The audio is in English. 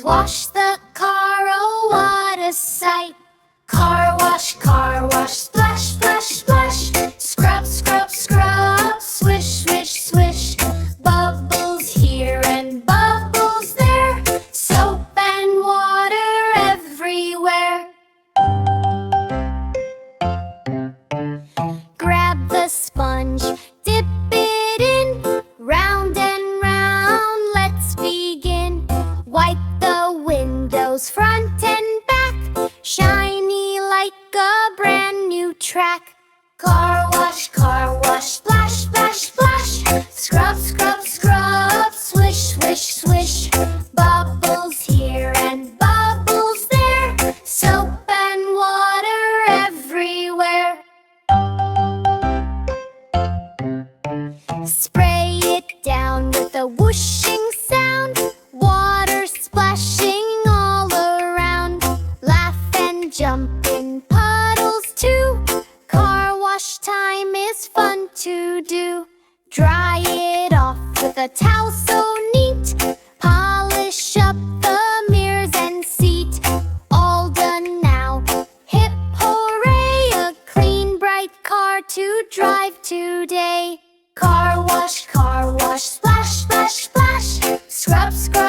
Wash the car, oh what a sight! Car wash, splash, splash, splash. Scrub, scrub, scrub, swish, swish, swish. Bubbles here and bubbles there. Soap and water everywhere. Grab the sponge, dip it in. Round and round, let's begin. Wipe the windows front and back. Shiny like a brand new track. Car wash, splash, splash, splash. Scrub, scrub, scrub, swish, swish, swish. Bubbles here and bubbles there. Soap and water everywhere. Spray it down with a whooshing sound. Water splashing all around. Laugh and jump in puddles too. Car wash time is fun to do. Dry it off with a towel so neat. Polish up the mirrors and seat. All done now. Hip hooray, a clean bright car to drive today. Car wash, splash, splash, splash. Scrub, scrub,